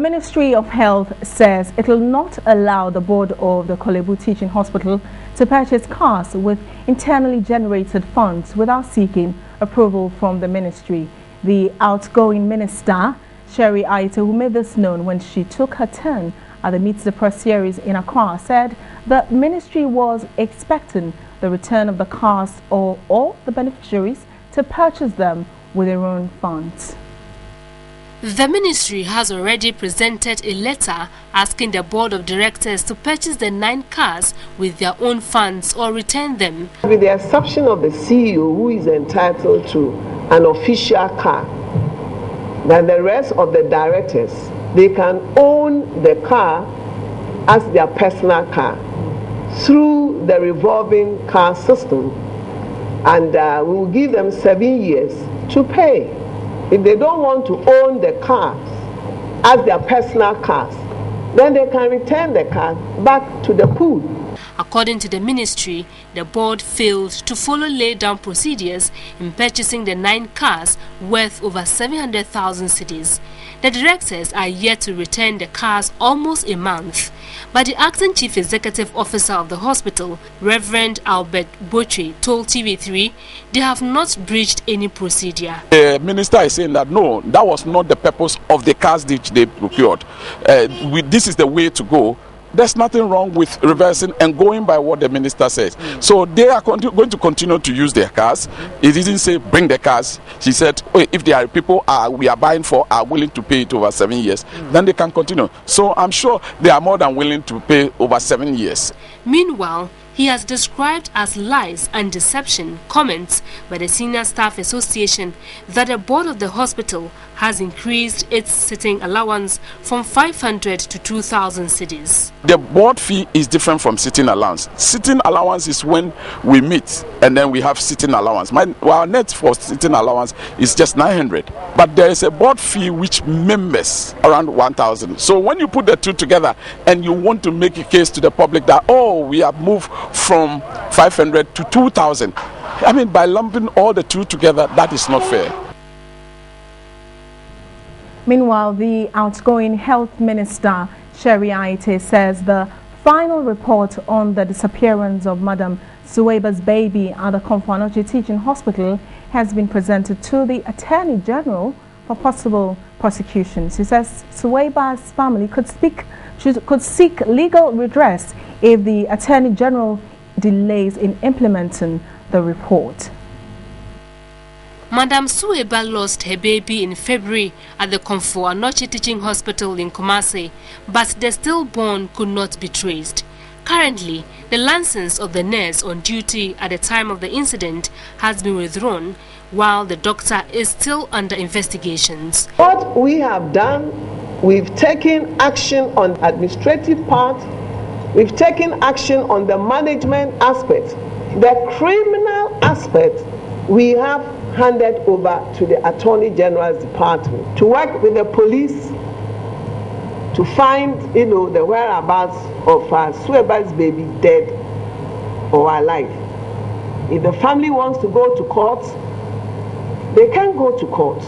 Ministry of Health says it will not allow the board of the KorleBu Teaching Hospital to purchase cars with internally generated funds without seeking approval from the ministry. The outgoing minister, Sherry Aite, who made this known when she took her turn at the Meet the Press series in Accra, said the ministry was expecting the return of the cars or all the beneficiaries to purchase them with their own funds. The ministry has already presented a letter asking the board of directors to purchase the 9 cars with their own funds or return them. With the exception of the CEO, who is entitled to an official car, then the rest of the directors, they can own the car as their personal car through the revolving car system, and we will give them 7 years to pay. If they don't want to own the cars as their personal cars, then they can return the car back to the pool. According to the ministry, the board failed to follow laid-down procedures in purchasing the 9 cars worth over 700,000 cedis. The directors are yet to return the cars almost a month, but the acting chief executive officer of the hospital, Reverend Albert Boche, told TV3 they have not breached any procedure. The minister is saying that no, that was not the purpose of the cars which they procured. This is the way to go. There's nothing wrong with reversing and going by what the minister says. So they are going to continue to use their cars. It didn't say bring the cars. She said, if there are people we are buying for are willing to pay it over 7 years, then they can continue. So I'm sure they are more than willing to pay over 7 years. Meanwhile, he has described as lies and deception comments by the Senior Staff Association that the board of the hospital has increased its sitting allowance from 500 to 2,000 cedis. The board fee is different from sitting allowance. Sitting allowance is when we meet and then we have sitting allowance. Our net for sitting allowance is just 900. But there is a board fee which members around 1,000. So when you put the two together and you want to make a case to the public that, oh, we have moved from 500 to 2,000. I mean, by lumping all the two together, that is not fair. Meanwhile, the outgoing health minister, Sherry Aite, says the final report on the disappearance of Madam Suwaiba's baby at the Komfo Teaching Hospital has been presented to the Attorney General for possible prosecution. She says Suwaiba's family could seek legal redress if the Attorney General delays in implementing the report. Madam Suwaiba lost her baby in February at the Komfo Teaching Hospital in Kumasi, but the stillborn could not be traced. Currently, the license of the nurse on duty at the time of the incident has been withdrawn, while the doctor is still under investigations. What we have done, we've taken action on administrative part, we've taken action on the management aspect. The criminal aspect we have handed over to the Attorney General's department to work with the police to find, the whereabouts of Suwaiba's baby, dead or alive. If the family wants to go to court, they can go to court.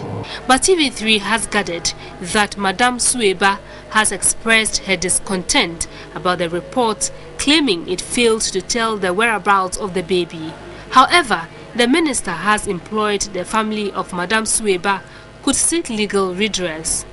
But TV3 has gathered that Madam Suwaiba has expressed her discontent about the report, claiming it failed to tell the whereabouts of the baby. However, the minister has employed the family of Madam Suwaiba could seek legal redress.